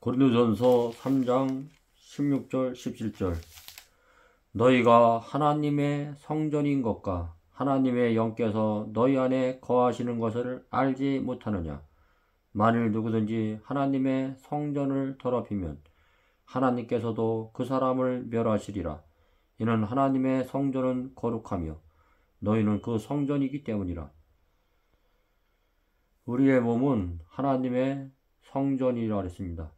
고린도전서 3장 16절 17절 너희가 하나님의 성전인 것과 하나님의 영께서 너희 안에 거하시는 것을 알지 못하느냐. 만일 누구든지 하나님의 성전을 더럽히면 하나님께서도 그 사람을 멸하시리라. 이는 하나님의 성전은 거룩하며 너희는 그 성전이기 때문이라. 우리의 몸은 하나님의 성전이라 했습니다.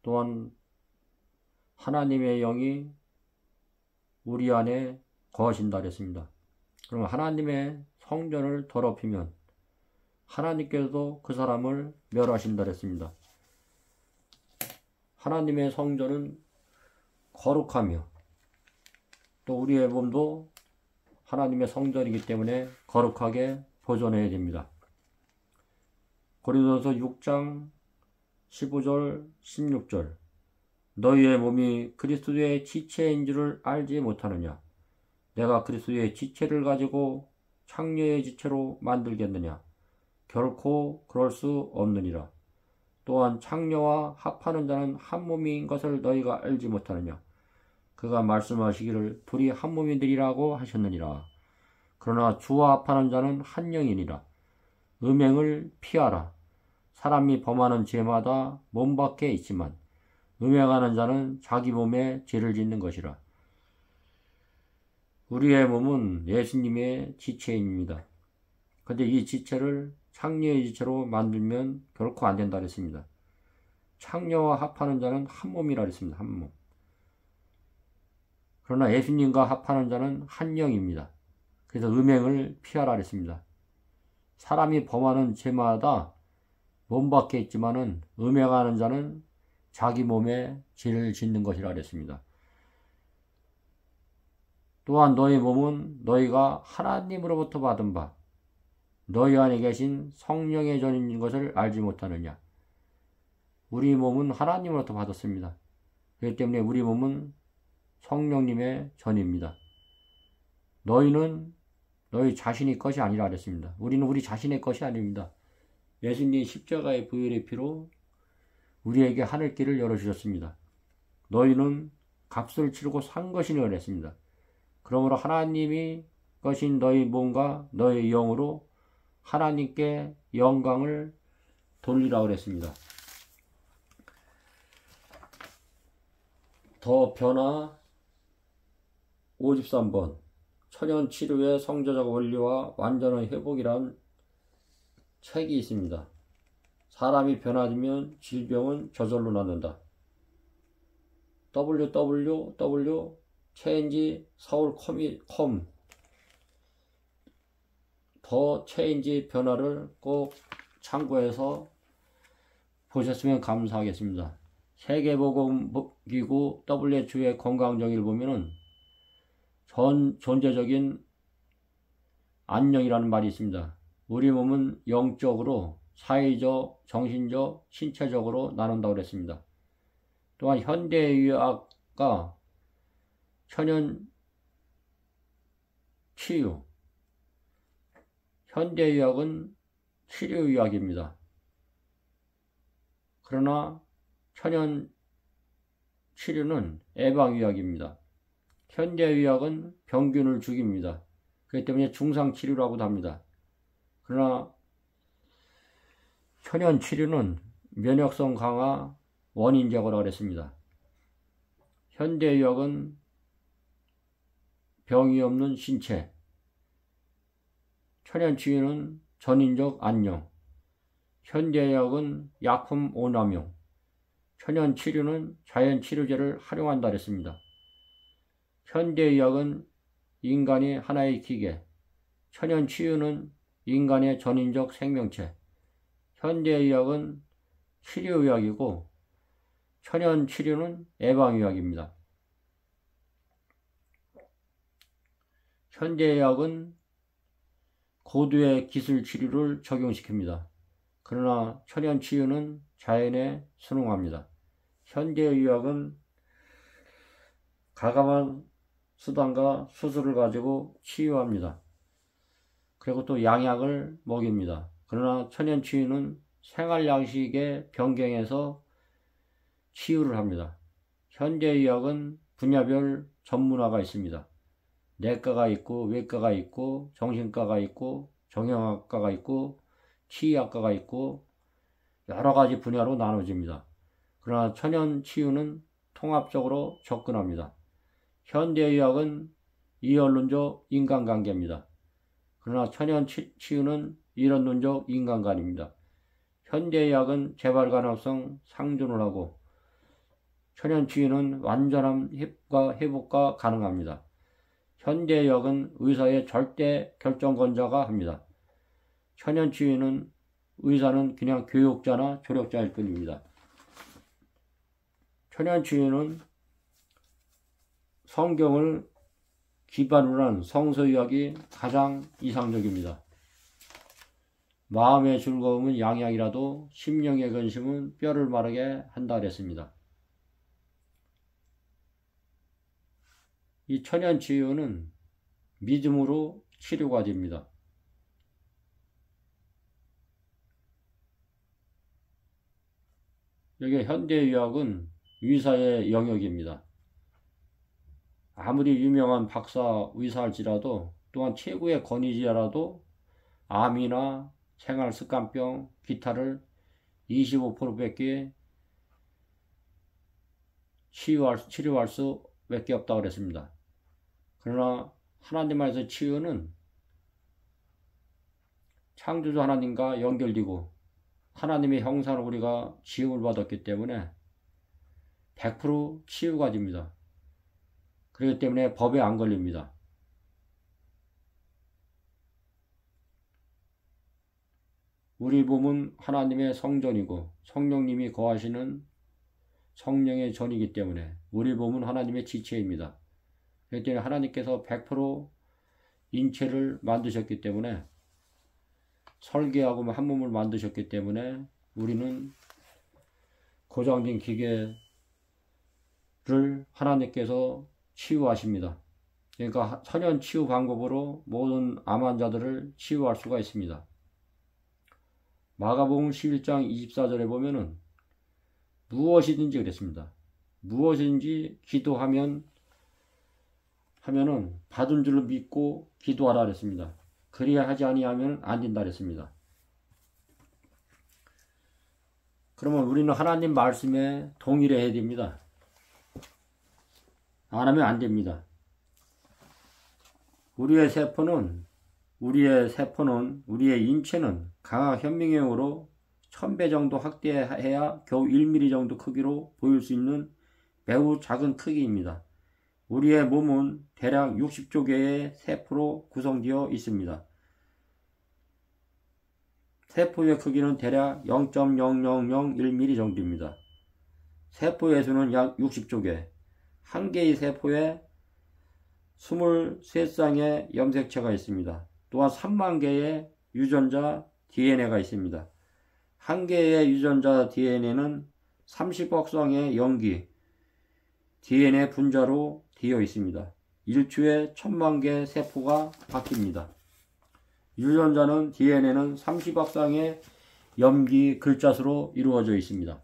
또한 하나님의 영이 우리 안에 거하신다 그랬습니다. 그럼 하나님의 성전을 더럽히면 하나님께서도 그 사람을 멸하신다 그랬습니다. 하나님의 성전은 거룩하며 또 우리의 몸도 하나님의 성전이기 때문에 거룩하게 보존해야 됩니다. 고린도전서 6장 15절 16절 너희의 몸이 그리스도의 지체인 줄을 알지 못하느냐. 내가 그리스도의 지체를 가지고 창녀의 지체로 만들겠느냐. 결코 그럴 수 없느니라. 또한 창녀와 합하는 자는 한 몸인 것을 너희가 알지 못하느냐. 그가 말씀하시기를 둘이 한 몸이 되리라고 하셨느니라. 그러나 주와 합하는 자는 한 영이니라. 음행을 피하라. 사람이 범하는 죄마다 몸 밖에 있지만 음행하는 자는 자기 몸에 죄를 짓는 것이라. 우리의 몸은 예수님의 지체입니다. 그런데 이 지체를 창녀의 지체로 만들면 결코 안 된다 그랬습니다. 창녀와 합하는 자는 한 몸이라 그랬습니다. 한 몸. 그러나 예수님과 합하는 자는 한 영입니다. 그래서 음행을 피하라 그랬습니다. 사람이 범하는 죄마다 몸 밖에 있지만은 음행하는 자는 자기 몸에 죄를 짓는 것이라 그랬습니다. 또한 너희 몸은 너희가 하나님으로부터 받은 바 너희 안에 계신 성령의 전인 것을 알지 못하느냐. 우리 몸은 하나님으로부터 받았습니다. 그렇기 때문에 우리 몸은 성령님의 전입니다. 너희는 너희 자신의 것이 아니라 그랬습니다. 우리는 우리 자신의 것이 아닙니다. 예수님 십자가의 보혈의 피로 우리에게 하늘길을 열어주셨습니다. 너희는 값을 치르고 산 것이니 그랬습니다. 그러므로 하나님이 것인 너희 몸과 너희 영으로 하나님께 영광을 돌리라고 그랬습니다. 더 변화 53번 천연치료의 성자적 원리와 완전한 회복이란 책이 있습니다. 사람이 변화되면 질병은 저절로 낫는다. www.change.seoul.com 더 체인지 변화를 꼭 참고해서 보셨으면 감사하겠습니다. 세계보건기구 WHO의 건강정의를 보면은 존재적인 안녕이라는 말이 있습니다. 우리 몸은 영적으로, 사회적, 정신적, 신체적으로 나눈다고 그랬습니다. 또한 현대의학과 천연 치유, 현대의학은 치료의학입니다. 그러나 천연 치료는 예방의학입니다. 현대의학은 병균을 죽입니다. 그렇기 때문에 중상치료라고도 합니다. 그러나 천연 치료는 면역성 강화, 원인 제거라고 했습니다. 현대의학은 병이 없는 신체, 천연 치유는 전인적 안녕, 현대의학은 약품 오남용, 천연 치료는 자연 치료제를 활용한다 그랬습니다. 현대의학은 인간이 하나의 기계, 천연 치유는 인간의 전인적 생명체, 현대의학은 치료의학이고 천연 치료는 예방의학입니다. 현대의학은 고도의 기술 치료를 적용시킵니다. 그러나 천연 치유는 자연에 순응합니다. 현대의학은 가감한 수단과 수술을 가지고 치유합니다. 그리고 또 양약을 먹입니다. 그러나 천연 치유는 생활 양식의 변경에서 치유를 합니다. 현대의학은 분야별 전문화가 있습니다. 내과가 있고 외과가 있고 정신과가 있고 정형외과가 있고 치의학과가 있고 여러 가지 분야로 나눠집니다. 그러나 천연치유는 통합적으로 접근합니다. 현대의학은 이언론적 인간관계입니다. 그러나 천연치유는 이론론적 인간관계입니다. 현대의학은 재발 가능성 상존을 하고 천연치유는 완전한 회복과 가능합니다. 현대의학은 의사의 절대 결정권자가 합니다. 천연치유는 의사는 그냥 교육자나 조력자일 뿐입니다. 천연치유는 성경을 기반으로 한 성서의학이 가장 이상적입니다. 마음의 즐거움은 양약이라도 심령의 근심은 뼈를 마르게 한다 그랬습니다. 이 천연치유는 믿음으로 치료가 됩니다. 여기 현대의학은 의사의 영역입니다. 아무리 유명한 박사 의사일지라도 또한 최고의 권위자라도 암이나 생활습관병, 기타를 25%밖에 치료할 수밖에 없다고 그랬습니다. 그러나 하나님 안에서 치유는 창조주 하나님과 연결되고 하나님의 형상으로 우리가 지음을 받았기 때문에 100% 치유가 됩니다. 그렇기 때문에 법에 안 걸립니다. 우리 몸은 하나님의 성전이고 성령님이 거하시는 성령의 전이기 때문에 우리 몸은 하나님의 지체입니다. 그렇기 때문에 하나님께서 100% 인체를 만드셨기 때문에 설계하고 한 몸을 만드셨기 때문에 우리는 고정된 기계를 하나님께서 치유하십니다. 그러니까 천연 치유 방법으로 모든 암 환자들을 치유할 수가 있습니다. 마가복음 11장 24절에 보면은 무엇이든지 그랬습니다. 무엇이든지 기도하면은 받은 줄로 믿고 기도하라 그랬습니다. 그리야 하지 아니하면 안 된다 그랬습니다. 그러면 우리는 하나님 말씀에 동의를 해야 됩니다. 안 하면 안 됩니다. 우리의 인체는 강한 현미경으로 1000배 정도 확대해야 겨우 1mm 정도 크기로 보일 수 있는 매우 작은 크기입니다. 우리의 몸은 대략 60조 개의 세포로 구성되어 있습니다. 세포의 크기는 대략 0.0001mm 정도입니다. 세포의 수는 약 60조 개. 한 개의 세포에 23쌍의 염색체가 있습니다. 또한 3만 개의 유전자 DNA가 있습니다. 한 개의 유전자 DNA는 30억 쌍의 염기 DNA 분자로 되어 있습니다. 일주에 1000만 개 세포가 바뀝니다. 유전자는 DNA는 30억 쌍의 염기 글자수로 이루어져 있습니다.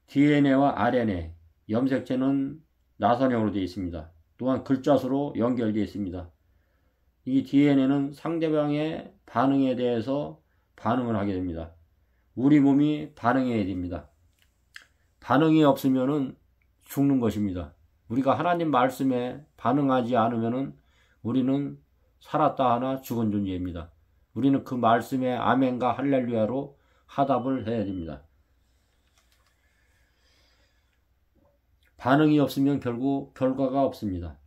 DNA와 RNA, 염색체는 나선형으로 되어 있습니다. 또한 글자수로 연결되어 있습니다. 이 DNA는 상대방의 반응에 대해서 반응을 하게 됩니다. 우리 몸이 반응해야 됩니다. 반응이 없으면 죽는 것입니다. 우리가 하나님 말씀에 반응하지 않으면 우리는 살았다 하나 죽은 존재입니다. 우리는 그 말씀에 아멘과 할렐루야로 화답을 해야 됩니다. 반응이 없으면 결국 결과가 없습니다.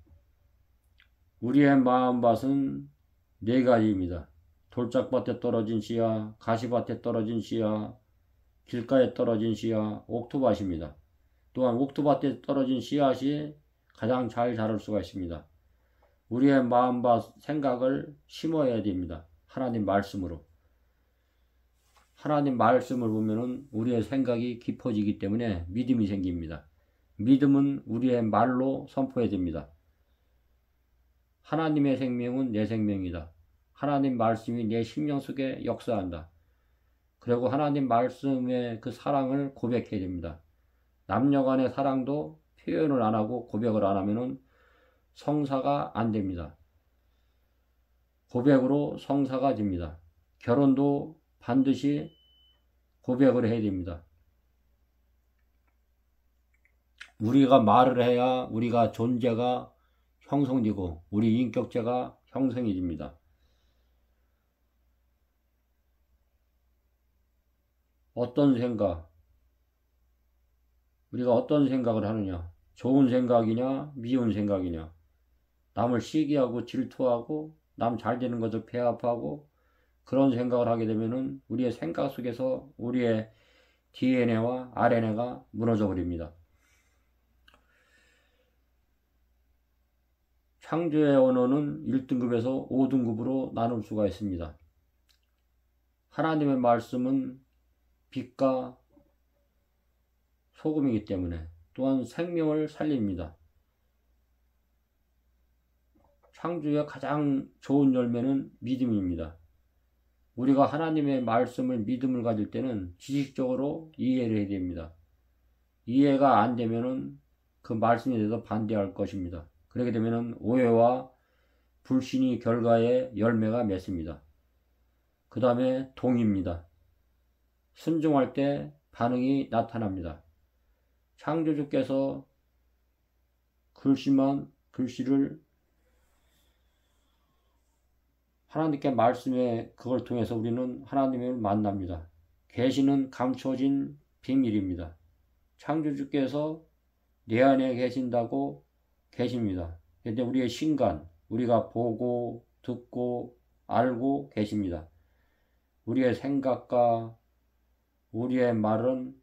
우리의 마음밭은 4가지입니다. 돌짝밭에 떨어진 씨야, 가시밭에 떨어진 씨야, 길가에 떨어진 씨야, 옥토밭입니다. 또한 옥토밭에 떨어진 씨앗이 가장 잘 자랄 수가 있습니다. 우리의 마음밭 생각을 심어야 됩니다. 하나님 말씀으로. 하나님 말씀을 보면은 우리의 생각이 깊어지기 때문에 믿음이 생깁니다. 믿음은 우리의 말로 선포해야 됩니다. 하나님의 생명은 내 생명이다. 하나님 말씀이 내 심령 속에 역사한다. 그리고 하나님 말씀의 그 사랑을 고백해야 됩니다. 남녀 간의 사랑도 표현을 안 하고 고백을 안 하면은 성사가 안 됩니다. 고백으로 성사가 됩니다. 결혼도 반드시 고백을 해야 됩니다. 우리가 말을 해야 우리가 존재가 형성되고 우리 인격체가 형성이 됩니다. 어떤 생각, 우리가 어떤 생각을 하느냐, 좋은 생각이냐 미운 생각이냐, 남을 시기하고 질투하고 남 잘 되는 것을 배합하고 그런 생각을 하게 되면은 우리의 생각 속에서 우리의 DNA와 RNA가 무너져 버립니다. 창조의 언어는 1등급에서 5등급으로 나눌 수가 있습니다. 하나님의 말씀은 빛과 소금이기 때문에 또한 생명을 살립니다. 창조의 가장 좋은 열매는 믿음입니다. 우리가 하나님의 말씀을 믿음을 가질 때는 지식적으로 이해를 해야 됩니다. 이해가 안 되면은 그 말씀에 대해서 반대할 것입니다. 그렇게 되면은 오해와 불신이 결과의 열매가 맺습니다. 그 다음에 동의입니다. 순종할 때 반응이 나타납니다. 창조주께서 글씨를 하나님께 말씀에 그걸 통해서 우리는 하나님을 만납니다. 계시는 감춰진 비밀입니다. 창조주께서 내 안에 계신다고 계십니다. 그런데 우리의 신간, 우리가 보고 듣고 알고 계십니다. 우리의 생각과 우리의 말은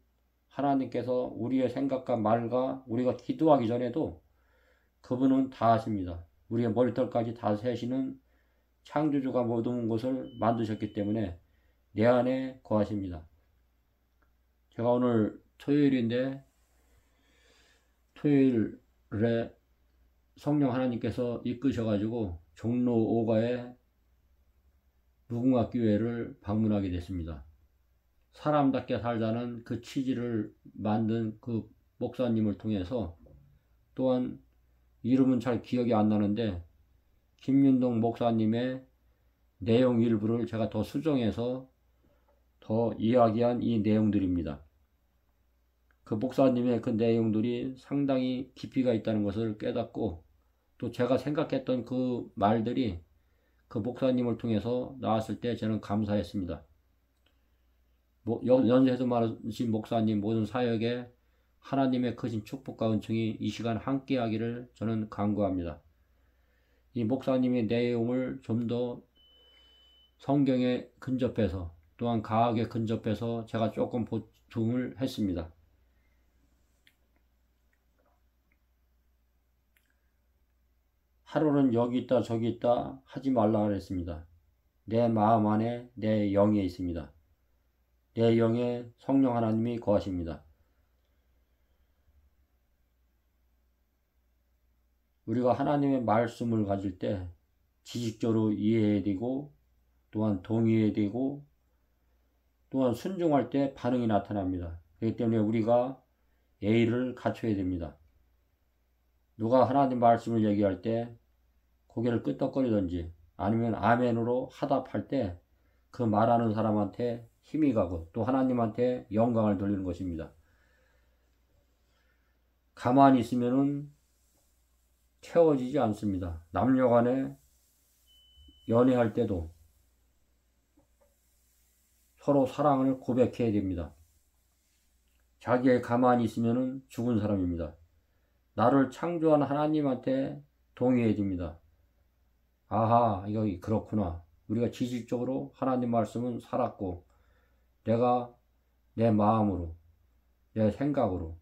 하나님께서 우리의 생각과 말과 우리가 기도하기 전에도 그분은 다 아십니다. 우리의 머리털까지 다 세시는 창조주가 모든 것을 만드셨기 때문에 내 안에 거하십니다. 제가 오늘 토요일인데 토요일에 성령 하나님께서 이끄셔가지고 종로 5가의 무궁화교회를 방문하게 됐습니다. 사람답게 살자는 그 취지를 만든 그 목사님을 통해서 또한 이름은 잘 기억이 안 나는데 김윤동 목사님의 내용 일부를 제가 더 수정해서 더 이야기한 이 내용들입니다. 그 목사님의 그 내용들이 상당히 깊이가 있다는 것을 깨닫고 또 제가 생각했던 그 말들이 그 목사님을 통해서 나왔을 때 저는 감사했습니다. 연세도 많으신 목사님 모든 사역에 하나님의 크신 축복과 은총이 이 시간 함께하기를 저는 간구합니다. 이 목사님의 내용을 좀 더 성경에 근접해서 또한 과학에 근접해서 제가 조금 보충을 했습니다. 하루는 여기 있다 저기 있다 하지 말라 그랬습니다. 내 마음 안에 내 영에 있습니다. 내 영에 성령 하나님이 거하십니다. 우리가 하나님의 말씀을 가질 때 지식적으로 이해해야 되고 또한 동의해야 되고 또한 순종할 때 반응이 나타납니다. 그렇기 때문에 우리가 예의를 갖춰야 됩니다. 누가 하나님 말씀을 얘기할 때 고개를 끄덕거리든지 아니면 아멘으로 하답할 때 그 말하는 사람한테 힘이 가고 또 하나님한테 영광을 돌리는 것입니다. 가만히 있으면은 채워지지 않습니다. 남녀 간에 연애할 때도 서로 사랑을 고백해야 됩니다. 자기의 가만히 있으면은 죽은 사람입니다. 나를 창조한 하나님한테 동의해야 됩니다. 아하, 이거 그렇구나. 우리가 지식적으로 하나님 말씀은 살았고 내가 내 마음으로 내 생각으로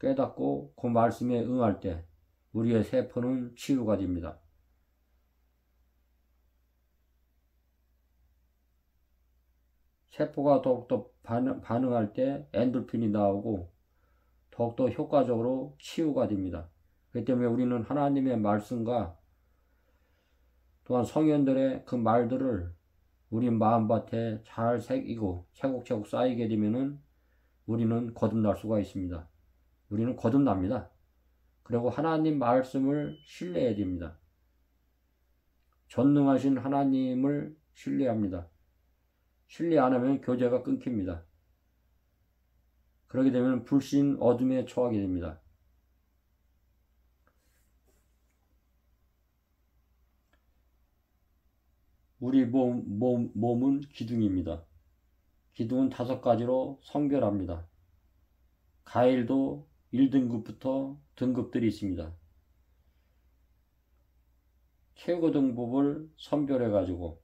깨닫고 그 말씀에 응할 때 우리의 세포는 치유가 됩니다. 세포가 더욱더 반응할 때 엔돌핀이 나오고 더욱더 효과적으로 치유가 됩니다. 그렇기 때문에 우리는 하나님의 말씀과 또한 성현들의 그 말들을 우리 마음밭에 잘 새기고 차곡차곡 쌓이게 되면은 우리는 거듭날 수가 있습니다. 우리는 거듭납니다. 그리고 하나님 말씀을 신뢰해야 됩니다. 전능하신 하나님을 신뢰합니다. 신뢰 안 하면 교제가 끊깁니다. 그렇게 되면 불신 어둠에 처하게 됩니다. 우리 몸은 기둥입니다. 기둥은 5가지로 성별합니다. 가일도 1등급부터 등급들이 있습니다. 최고 등급을 선별해 가지고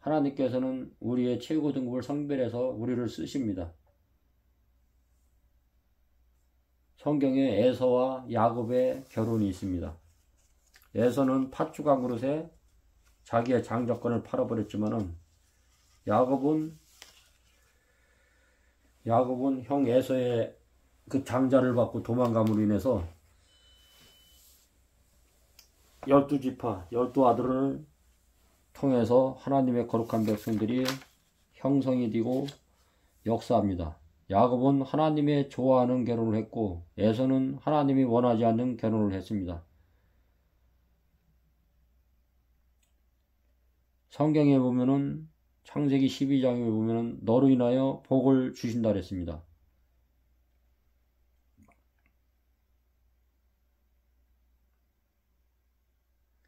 하나님께서는 우리의 최고 등급을 선별해서 우리를 쓰십니다. 성경에 에서와 야곱의 결혼이 있습니다. 에서는 팥주가 그릇에 자기의 장자권을 팔아버렸지만은 야곱은 형 에서의 그 장자를 받고 도망감으로 인해서 12지파, 12아들을 통해서 하나님의 거룩한 백성들이 형성이 되고 역사합니다. 야곱은 하나님의 좋아하는 결혼을 했고 에서는 하나님이 원하지 않는 결혼을 했습니다. 성경에 보면은 창세기 12장에 보면은 너로 인하여 복을 주신다 그랬습니다.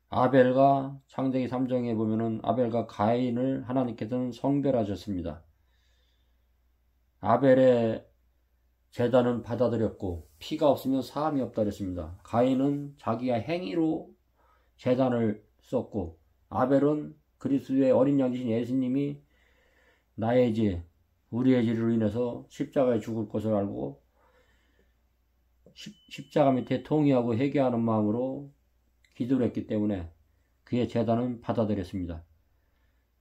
아벨과 창세기 3장에 보면은 아벨과 가인을 하나님께서는 성별하셨습니다. 아벨의 제단은 받아들였고 피가 없으면 사함이 없다 그랬습니다. 가인은 자기가 행위로 제단을 썼고 아벨은 그리스도의 어린 양 되신 예수님이 나의 죄, 우리의 죄로 인해서 십자가에 죽을 것을 알고 십자가 밑에 통회하고 회개하는 마음으로 기도를 했기 때문에 그의 제단은 받아들였습니다.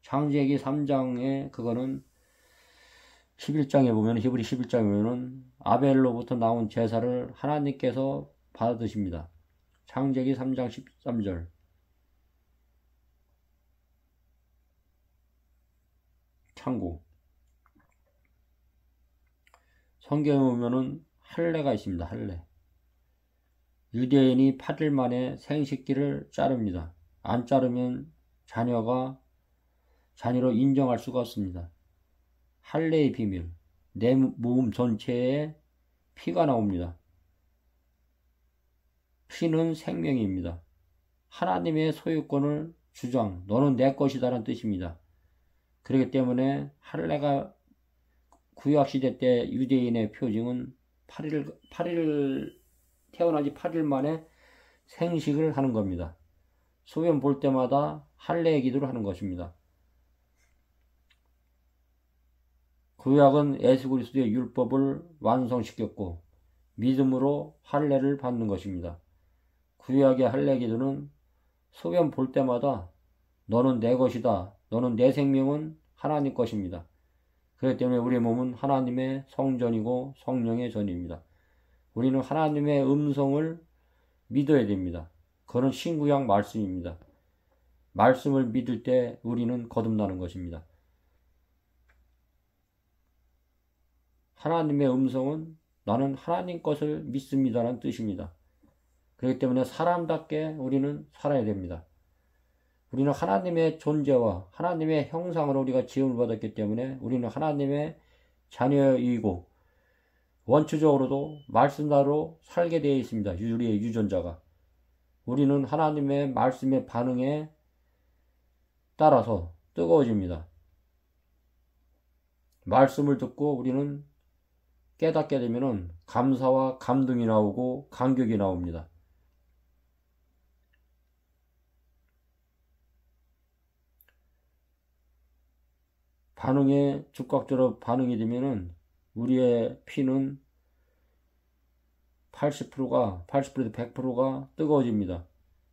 창세기 3장에 그거는 11장에 보면 히브리 11장에 보면은 아벨로부터 나온 제사를 하나님께서 받으십니다. 창세기 3장 13절. 참고 성경에 보면은 할례가 있습니다. 할례. 유대인이 8일 만에 생식기를 자릅니다. 안 자르면 자녀로 인정할 수가 없습니다. 할례의 비밀. 내 몸 전체에 피가 나옵니다. 피는 생명입니다. 하나님의 소유권을 주장, 너는 내 것이다라는 뜻입니다. 그렇기 때문에 할례가 구약시대 때 유대인의 표징은 8일 태어나지 8일 만에 생식을 하는 겁니다. 소변 볼 때마다 할례의 기도를 하는 것입니다. 구약은 예수 그리스도의 율법을 완성시켰고 믿음으로 할례를 받는 것입니다. 구약의 할례 기도는 소변 볼 때마다 너는 내 것이다. 너는 내 생명은 하나님 것입니다. 그렇기 때문에 우리의 몸은 하나님의 성전이고 성령의 전입니다. 우리는 하나님의 음성을 믿어야 됩니다. 그건 신구약 말씀입니다. 말씀을 믿을 때 우리는 거듭나는 것입니다. 하나님의 음성은 나는 하나님 것을 믿습니다라는 뜻입니다. 그렇기 때문에 사람답게 우리는 살아야 됩니다. 우리는 하나님의 존재와 하나님의 형상으로 우리가 지음을 받았기 때문에 우리는 하나님의 자녀이고 원초적으로도 말씀대로 살게 되어 있습니다. 우리의 유전자가. 우리는 하나님의 말씀의 반응에 따라서 뜨거워집니다. 말씀을 듣고 우리는 깨닫게 되면 감사와 감동이 나오고 감격이 나옵니다. 반응에 즉각적으로 반응이 되면은 우리의 피는 80%에서 100%가 뜨거워집니다.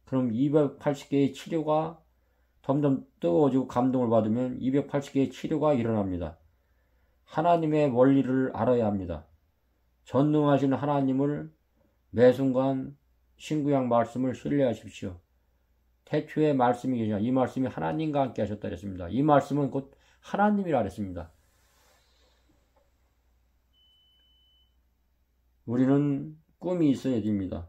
그럼 280개의 치료가 점점 뜨거워지고 감동을 받으면 280개의 치료가 일어납니다. 하나님의 원리를 알아야 합니다. 전능하신 하나님을 매 순간 신구약 말씀을 신뢰하십시오. 태초에 말씀이 계시냐. 이 말씀이 하나님과 함께 하셨다 그랬습니다. 이 말씀은 곧 하나님이라 그랬습니다. 우리는 꿈이 있어야 됩니다.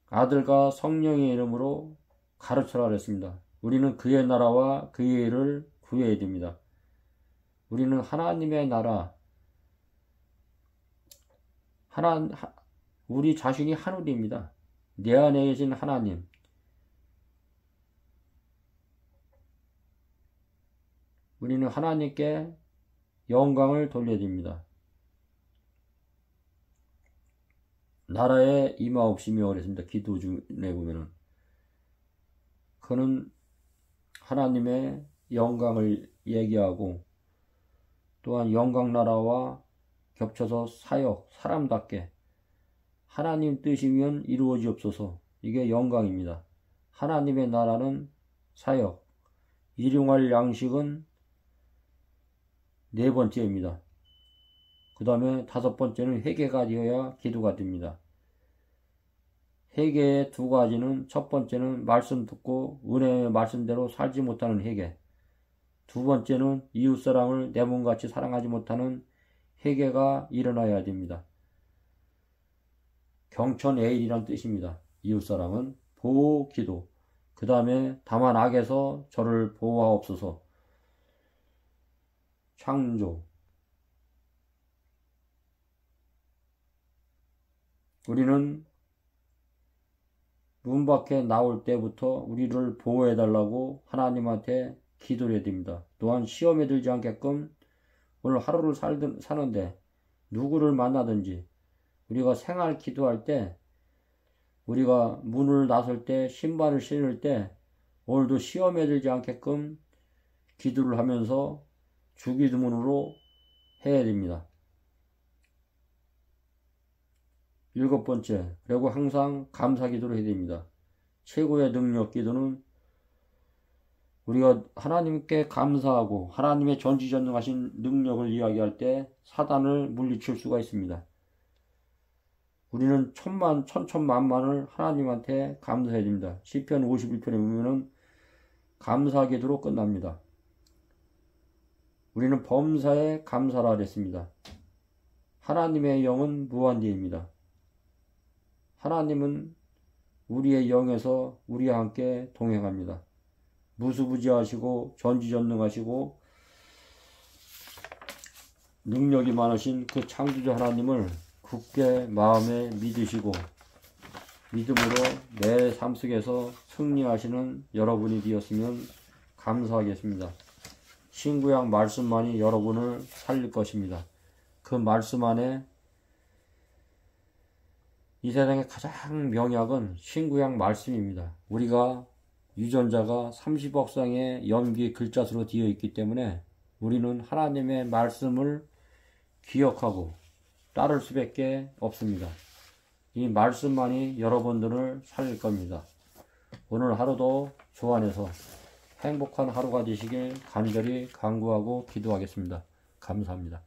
아들과 성령의 이름으로 가르쳐라 그랬습니다. 우리는 그의 나라와 그의 일을 구해야 됩니다. 우리는 하나님의 나라, 우리 자신이 하늘입니다. 내 안에 계신 하나님, 우리는 하나님께 영광을 돌려야 됩니다. 나라에 임하옵시며 그랬습니다. 기도 중에 보면은 그는 하나님의 영광을 얘기하고 또한 영광 나라와 겹쳐서 사역, 사람답게 하나님 뜻이면 이루어지옵소서. 이게 영광입니다. 하나님의 나라는 사역, 일용할 양식은 네 번째입니다. 그 다음에 다섯 번째는 회개가 되어야 기도가 됩니다. 회개의 두 가지는 첫 번째는 말씀 듣고 은혜의 말씀대로 살지 못하는 회개, 두 번째는 이웃사람을 내 몸같이 사랑하지 못하는 회개가 일어나야 됩니다. 경천애일이란 뜻입니다. 이웃사람은 보호 기도, 그 다음에 다만 악에서 저를 보호하옵소서, 창조. 우리는 문 밖에 나올 때부터 우리를 보호해달라고 하나님한테 기도를 해야 됩니다. 또한 시험에 들지 않게끔 오늘 하루를 사는데 누구를 만나든지 우리가 생활 기도할 때, 우리가 문을 나설 때, 신발을 신을 때 오늘도 시험에 들지 않게끔 기도를 하면서 주기도문으로 해야 됩니다. 일곱 번째, 그리고 항상 감사 기도를 해야 됩니다. 최고의 능력 기도는 우리가 하나님께 감사하고 하나님의 전지전능하신 능력을 이야기할 때 사단을 물리칠 수가 있습니다. 우리는 천천만만을 하나님한테 감사해야 됩니다. 시편 51편에 보면은 감사 기도로 끝납니다. 우리는 범사에 감사라 그랬습니다. 하나님의 영은 무한대입니다. 하나님은 우리의 영에서 우리와 함께 동행합니다. 무수부지하시고 전지전능하시고 능력이 많으신 그 창조주 하나님을 굳게 마음에 믿으시고 믿음으로 내 삶 속에서 승리하시는 여러분이 되었으면 감사하겠습니다. 신구약 말씀만이 여러분을 살릴 것입니다. 그 말씀 안에 이 세상의 가장 명약은 신구약 말씀입니다. 우리가 유전자가 30억 쌍의 염기 글자수로 되어 있기 때문에 우리는 하나님의 말씀을 기억하고 따를 수밖에 없습니다. 이 말씀만이 여러분들을 살릴 겁니다. 오늘 하루도 주 안에서 행복한 하루가 되시길 간절히 간구하고 기도하겠습니다. 감사합니다.